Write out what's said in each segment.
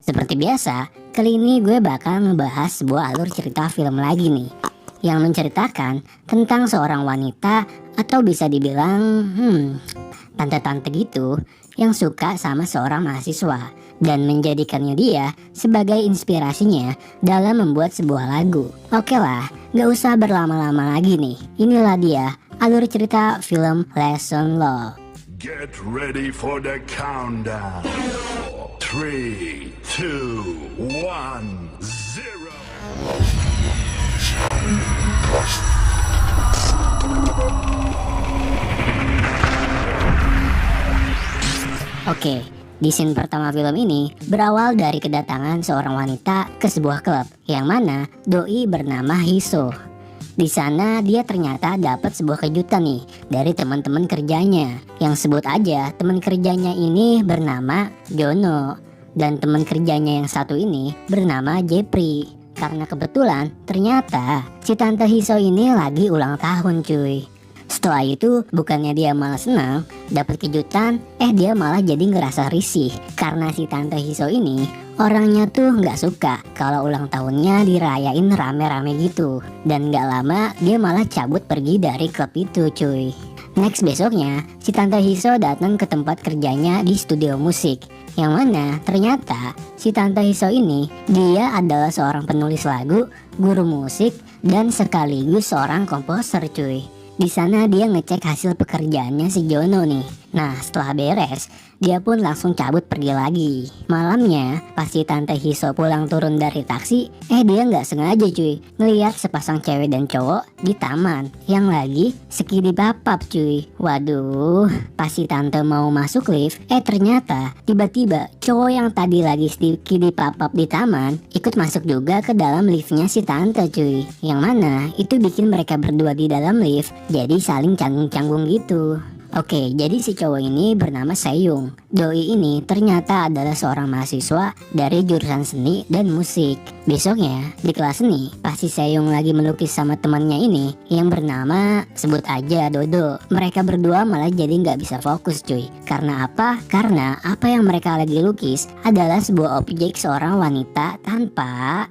Seperti biasa, kali ini gue bakal ngebahas sebuah alur cerita film lagi nih, yang menceritakan tentang seorang wanita atau bisa dibilang tante-tante gitu yang suka sama seorang mahasiswa dan menjadikannya dia sebagai inspirasinya dalam membuat sebuah lagu. Oke lah, gak usah berlama-lama lagi nih. Inilah dia alur cerita film Lesson Love. Get ready for the countdown. 3, 2, 1, 0. Oke, di scene pertama film ini berawal dari kedatangan seorang wanita ke sebuah klub yang mana doi bernama Hiso. Di sana dia ternyata dapat sebuah kejutan nih dari teman-teman kerjanya, yang sebut aja teman kerjanya ini bernama Jono dan teman kerjanya yang satu ini bernama Jepri. Karena kebetulan ternyata si tante Hiso ini lagi ulang tahun cuy. Setelah itu bukannya dia malah senang dapat kejutan, dia malah jadi ngerasa risih karena si tante Hiso ini orangnya tuh nggak suka kalau ulang tahunnya dirayain rame-rame gitu. Dan nggak lama dia malah cabut pergi dari klub itu cuy. Next besoknya si tante Hiso datang ke tempat kerjanya di studio musik, yang mana ternyata si tante Hiso ini dia adalah seorang penulis lagu, guru musik, dan sekaligus seorang komposer cuy. Di sana dia ngecek hasil pekerjaannya si Jono nih. Nah setelah beres, dia pun langsung cabut pergi lagi. Malamnya pas si tante Hiso pulang turun dari taksi, dia nggak sengaja cuy ngeliat sepasang cewek dan cowok di taman yang lagi skidi papap cuy. Waduh, pas si tante mau masuk lift, ternyata tiba-tiba cowok yang tadi lagi skidi papap di taman ikut masuk juga ke dalam liftnya si tante cuy. Yang mana itu bikin mereka berdua di dalam lift jadi saling canggung-canggung gitu. Oke, jadi si cowok ini bernama Seyung. Doi ini ternyata adalah seorang mahasiswa dari jurusan seni dan musik. Besoknya di kelas seni, pas si Seyung lagi melukis sama temannya ini yang bernama sebut aja Dodo. Mereka berdua malah jadi nggak bisa fokus cuy. Karena apa? Karena apa yang mereka lagi lukis adalah sebuah objek seorang wanita tanpa,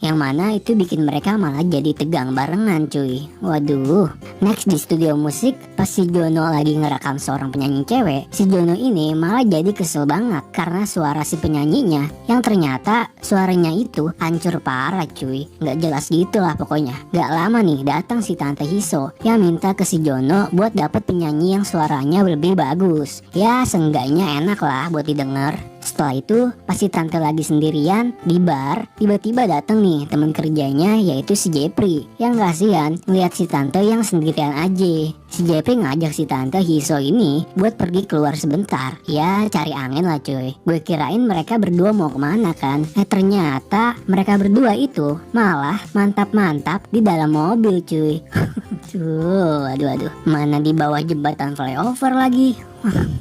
yang mana itu bikin mereka malah jadi tegang barengan cuy. Waduh. Next di studio musik, pas si Jono lagi ngerekam seorang penyanyi cewek, si Jono ini malah jadi kesel banget karena suara si penyanyinya yang ternyata suaranya itu hancur parah cuy. Nggak jelas gitu lah pokoknya. Gak lama nih datang si tante Hiso yang minta ke si Jono buat dapet penyanyi yang suaranya lebih bagus. Ya seenggaknya enak lah buat didengar. Setelah itu pas si tante lagi sendirian di bar, tiba-tiba dateng nih teman kerjanya yaitu si Jepri, yang kasihan ngeliat si tante yang sendirian aja. Si Jepri ngajak si tante Hiso ini buat pergi keluar sebentar, ya cari angin lah cuy. Gue kirain mereka berdua mau kemana kan, ternyata mereka berdua itu malah mantap-mantap di dalam mobil cuy. Aduh, mana di bawah jembatan flyover lagi.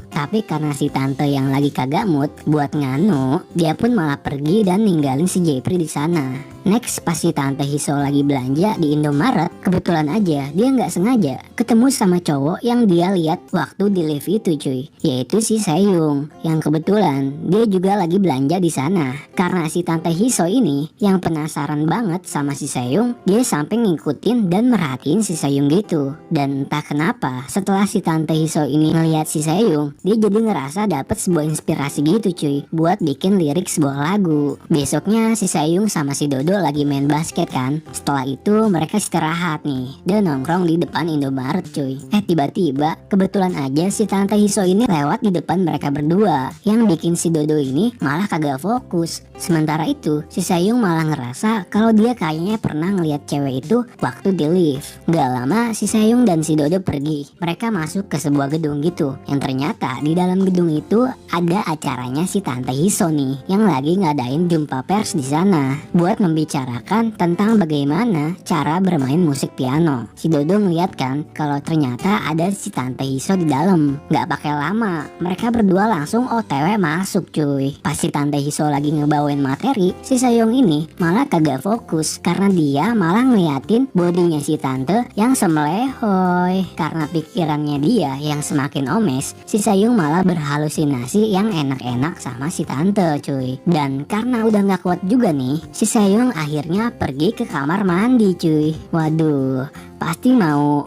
Tapi karena si tante yang lagi kagak mood buat nganu, dia pun malah pergi dan ninggalin si Jepri di sana. Next pas si tante Hiso lagi belanja di Indomaret, kebetulan aja dia nggak sengaja ketemu sama cowok yang dia lihat waktu di lift itu cuy, yaitu si Seyung, yang kebetulan dia juga lagi belanja di sana. Karena si tante Hiso ini yang penasaran banget sama si Seyung, dia sampai ngikutin dan merhatiin si Seyung gitu. Dan entah kenapa setelah si tante Hiso ini ngelihat si Seyung, dia jadi ngerasa dapat sebuah inspirasi gitu cuy buat bikin lirik sebuah lagu. Besoknya si Seyung sama si Dodo lagi main basket kan. Setelah itu mereka istirahat nih dan nongkrong di depan Indomaret cuy. Tiba-tiba kebetulan aja si tante Hiso ini lewat di depan mereka berdua, yang bikin si Dodo ini malah kagak fokus. Sementara itu si Seyung malah ngerasa kalau dia kayaknya pernah ngeliat cewek itu waktu di lift. Gak lama si Seyung dan si Dodo pergi. Mereka masuk ke sebuah gedung gitu, yang ternyata di dalam gedung itu ada acaranya si tante Hiso nih yang lagi ngadain jumpa pers di sana buat membicarakan tentang bagaimana cara bermain musik piano. Si Dodo ngeliat kan kalau ternyata ada si Tante Hiso di dalam. Gak pakai lama, mereka berdua langsung OTW masuk cuy. Pas si Tante Hiso lagi ngebawain materi, si Seyong ini malah kagak fokus karena dia malah ngeliatin bodinya si Tante yang semelehoy. Karena pikirannya dia yang semakin omes, si Seyong malah berhalusinasi yang enak-enak sama si Tante cuy. Dan karena udah gak kuat juga nih, si Seyong akhirnya pergi ke kamar mandi cuy. Waduh, pasti mau.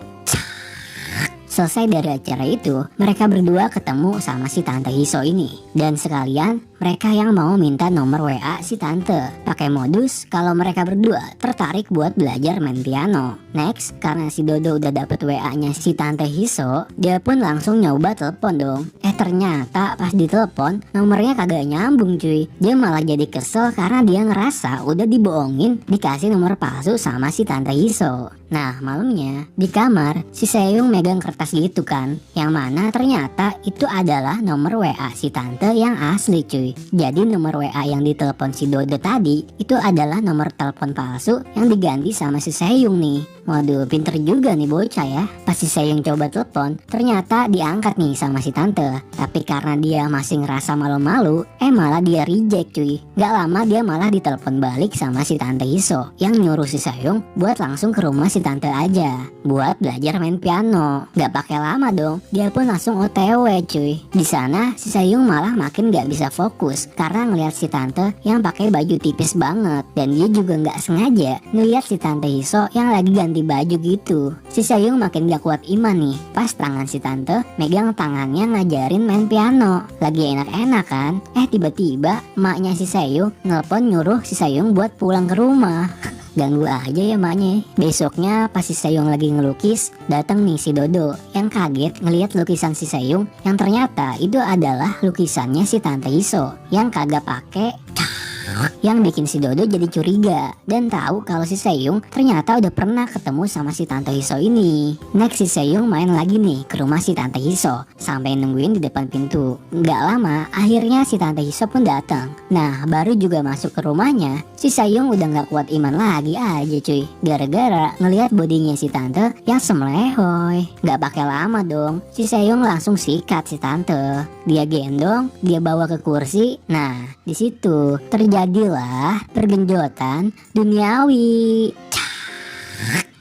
Selesai dari acara itu, mereka berdua ketemu sama si Tante Hiso ini. Dan sekalian mereka yang mau minta nomor WA si Tante. Pakai modus kalau mereka berdua tertarik buat belajar main piano. Next, karena si Dodo udah dapet WA-nya si Tante Hiso, dia pun langsung nyoba telepon dong. Ternyata pas ditelepon nomornya kagak nyambung cuy. Dia malah jadi kesel karena dia ngerasa udah dibohongin dikasih nomor palsu sama si Tante Hiso. Nah malamnya di kamar si Seyong megang kertas gitu kan, yang mana ternyata itu adalah nomor WA si Tante yang asli cuy. Jadi nomor WA yang ditelepon si Dodo tadi itu adalah nomor telepon palsu yang diganti sama si Seyong nih. Waduh, pinter juga nih bocah ya. Pas si Seyong coba telepon, ternyata diangkat nih sama si Tante. Tapi karena dia masih ngerasa malu-malu, malah dia reject cuy. Gak lama dia malah ditelepon balik sama si Tante Hiso yang nyuruh si Seyong buat langsung ke rumah si Tante aja buat belajar main piano. Gak pakai lama dong, dia pun langsung OTW cuy. Di sana si Seyong malah makin gak bisa fokus karena ngeliat si Tante yang pakai baju tipis banget. Dan dia juga gak sengaja ngeliat si Tante Hiso yang lagi ganti baju gitu. Si Seyong makin gak kuat iman nih pas tangan si Tante megang tangannya ngajarin main piano. Lagi enak-enak kan, tiba-tiba emaknya si Seyong nelpon nyuruh si Seyong buat pulang ke rumah. Ganggu aja ya emaknya. Besoknya pas si Seyong lagi ngelukis, datang nih si Dodo yang kaget ngelihat lukisan si Seyong yang ternyata itu adalah lukisannya si Tante Hiso yang kagak pakai. Yang bikin si Dodo jadi curiga dan tahu kalau si Seyong ternyata udah pernah ketemu sama si Tante Hiso ini. Next si Seyong main lagi nih ke rumah si Tante Hiso sampai nungguin di depan pintu. Gak lama akhirnya si Tante Hiso pun datang. Nah baru juga masuk ke rumahnya, si Seyong udah gak kuat iman lagi aja cuy. Gara-gara ngelihat bodinya si Tante yang semelehoy. Gak pakai lama dong, si Seyong langsung sikat si Tante. Dia gendong, dia bawa ke kursi. Nah di situ terjadilah pergenjotan duniawi.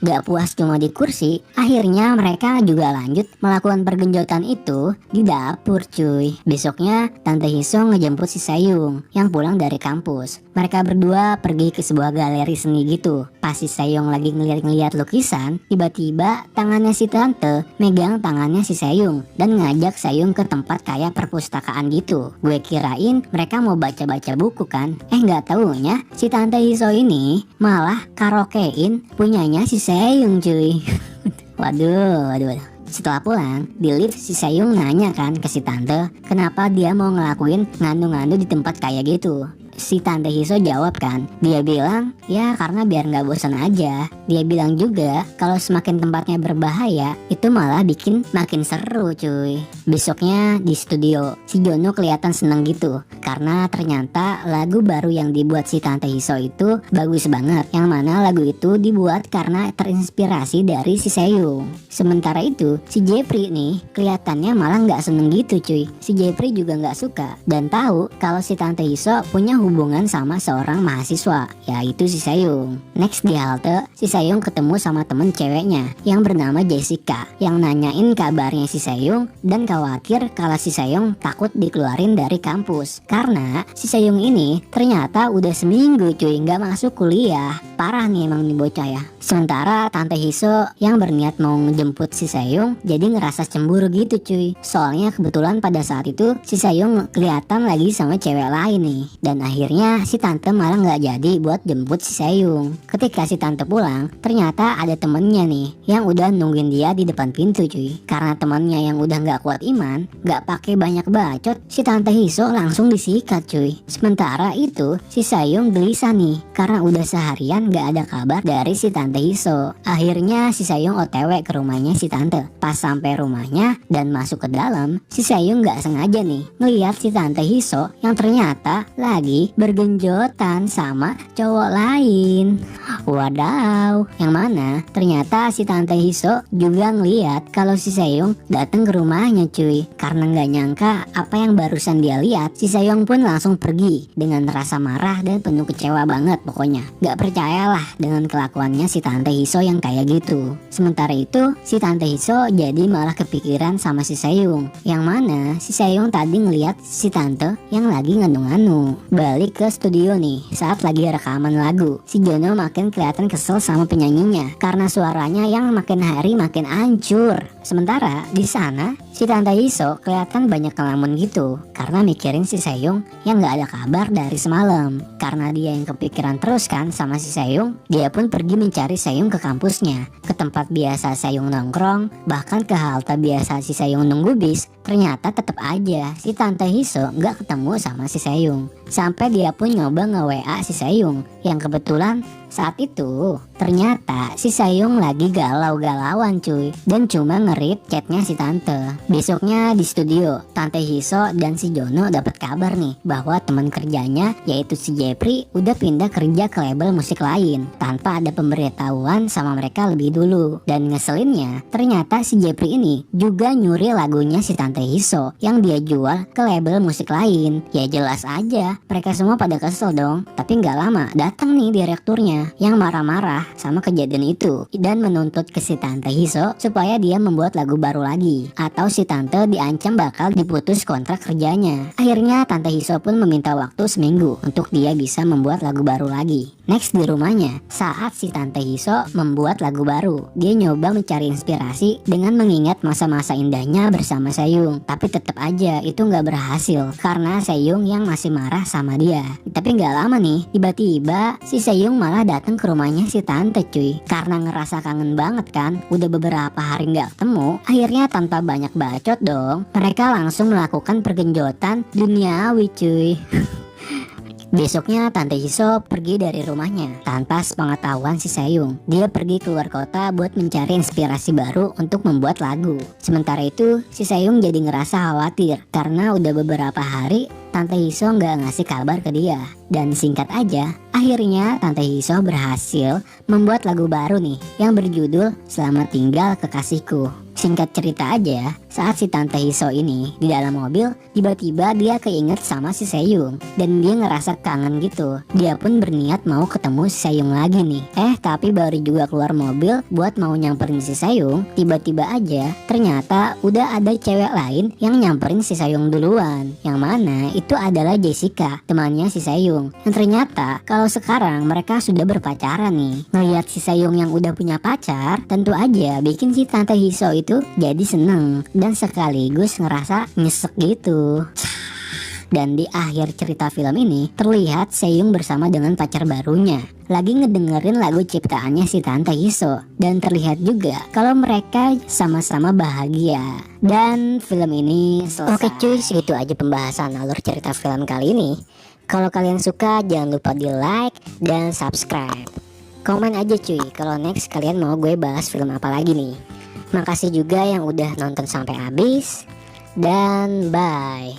Gak puas cuma di kursi, akhirnya mereka juga lanjut melakukan pergenjotan itu di dapur cuy. Besoknya Tante Hiso ngejemput si Seyong yang pulang dari kampus. Mereka berdua pergi ke sebuah galeri seni gitu. Pas si Seyong lagi ngeliat-ngeliat lukisan, tiba-tiba tangannya si Tante megang tangannya si Seyong dan ngajak Seyong ke tempat kayak perpustakaan gitu. Gue kirain mereka mau baca-baca buku kan. Gak taunya si Tante Hiso ini malah karaokein punyanya si Seyong cuy. Waduh. Setelah pulang, di lift si Seyong nanya kan ke si Tante kenapa dia mau ngelakuin ngandu-ngandu di tempat kayak gitu. Si Tante Hiso jawab kan, dia bilang ya karena biar gak bosan aja. Dia bilang juga kalau semakin tempatnya berbahaya itu malah bikin makin seru cuy. Besoknya di studio, si Jono kelihatan seneng gitu karena ternyata lagu baru yang dibuat si Tante Hiso itu bagus banget. Yang mana lagu itu dibuat karena terinspirasi dari si Seyong. Sementara itu si Jeffrey nih kelihatannya malah gak seneng gitu cuy. Si Jeffrey juga gak suka dan tahu kalau si Tante Hiso punya hubungan sama seorang mahasiswa, yaitu si Seyong. Next di halte, si Seyong ketemu sama temen ceweknya yang bernama Jessica yang nanyain kabarnya si Seyong dan khawatir kalau si Seyong takut dikeluarin dari kampus karena si Seyong ini ternyata udah seminggu cuy nggak masuk kuliah. Parah nih emang nih bocah ya. Sementara Tante Hiso yang berniat mau ngejemput si Seyong jadi ngerasa cemburu gitu cuy. Soalnya kebetulan pada saat itu si Seyong kelihatan lagi sama cewek lain nih. Dan akhirnya si Tante malah nggak jadi buat jemput si Seyong. Ketika si Tante pulang, ternyata ada temennya nih yang udah nungguin dia di depan pintu cuy. Karena temennya yang udah nggak kuat iman, nggak pakai banyak bacot, si Tante Hiso langsung disikat cuy. Sementara itu si Seyong gelisah nih karena udah seharian nggak ada kabar dari si Tante Tante Hiso. Akhirnya si Sayung OTW ke rumahnya si tante. Pas sampai rumahnya dan masuk ke dalam, si Sayung gak sengaja nih ngeliat si Tante Hiso yang ternyata lagi bergenjotan sama cowok lain. Wadaw, yang mana ternyata si Tante Hiso juga ngeliat kalau si Sayung datang ke rumahnya cuy. Karena gak nyangka apa yang barusan dia lihat, si Sayung pun langsung pergi dengan rasa marah dan penuh kecewa banget pokoknya. Gak percayalah dengan kelakuannya si Tante Hiso yang kayak gitu. Sementara itu si Tante Hiso jadi malah kepikiran sama si Sayung, yang mana si Sayung tadi ngeliat si tante yang lagi nganu-nganu. Balik ke studio nih, saat lagi rekaman lagu, si Jono makin kelihatan kesel sama penyanyinya karena suaranya yang makin hari makin hancur. Sementara di sana si Tante Hiso kelihatan banyak kelamun gitu karena mikirin si Sayung yang gak ada kabar dari semalam. Karena dia yang kepikiran terus kan sama si Sayung, dia pun pergi mencari Sayung ke kampusnya, ke tempat biasa Sayung nongkrong, bahkan ke halte biasa si Sayung nunggu bis. Ternyata tetap aja si Tante Hiso gak ketemu sama si Sayung. Sampai dia pun nyoba nge-WA si Sayung, yang kebetulan saat itu ternyata si Sayung lagi galau-galauan cuy, dan cuma nge-read chatnya si tante. Besoknya di studio, Tante Hiso dan si Jono dapat kabar nih bahwa teman kerjanya yaitu si Jepri udah pindah kerja ke label musik lain tanpa ada pemberitahuan sama mereka lebih dulu. Dan ngeselinnya ternyata si Jepri ini juga nyuri lagunya si Tante Hiso yang dia jual ke label musik lain. Ya jelas aja mereka semua pada kesel dong. Tapi nggak lama datang nih direkturnya yang marah-marah sama kejadian itu dan menuntut ke si Tante Hiso supaya dia membuat lagu baru lagi, atau si tante diancam bakal diputus kontrak kerjanya. Akhirnya Tante Hiso pun meminta waktu seminggu untuk dia bisa membuat lagu baru lagi. Next di rumahnya, saat si Tante Hiso membuat lagu baru, dia nyoba mencari inspirasi dengan mengingat masa-masa indahnya bersama Sayung. Tapi tetap aja itu nggak berhasil karena Sayung yang masih marah sama dia. Tapi nggak lama nih, tiba-tiba si Sayung malah datang ke rumahnya si tante cuy. Karena ngerasa kangen banget kan, udah beberapa hari nggak ketemu. Akhirnya tanpa banyak bacot dong, mereka langsung melakukan pergenjotan duniawi cuy. Besoknya Tante Hiso pergi dari rumahnya tanpa sepengetahuan si Sayung. Dia pergi keluar kota buat mencari inspirasi baru untuk membuat lagu. Sementara itu si Sayung jadi ngerasa khawatir karena udah beberapa hari Tante Hiso nggak ngasih kabar ke dia. Dan singkat aja, akhirnya Tante Hiso berhasil membuat lagu baru nih yang berjudul Selamat Tinggal Kekasihku. Singkat cerita aja, saat si Tante Hiso ini di dalam mobil, tiba-tiba dia keinget sama si Sayung dan dia ngerasa kangen gitu. Dia pun berniat mau ketemu si Sayung lagi nih. Tapi baru juga keluar mobil buat mau nyamperin si Sayung, tiba-tiba aja ternyata udah ada cewek lain yang nyamperin si Sayung duluan. Yang mana itu adalah Jessica, temannya si Sayung. Dan ternyata kalau sekarang mereka sudah berpacaran nih. Ngeliat si Sayung yang udah punya pacar, tentu aja bikin si Tante Hiso itu jadi seneng dan sekaligus ngerasa nyesek gitu. Dan di akhir cerita film ini terlihat Sayung bersama dengan pacar barunya lagi ngedengerin lagu ciptaannya si Tante Hiso, dan terlihat juga kalau mereka sama-sama bahagia. Dan film ini selesai. Oke cuy, segitu aja pembahasan alur cerita film kali ini. Kalau kalian suka jangan lupa di like dan subscribe. Komen aja cuy kalau next kalian mau gue bahas film apa lagi nih. Makasih juga yang udah nonton sampai habis, dan bye.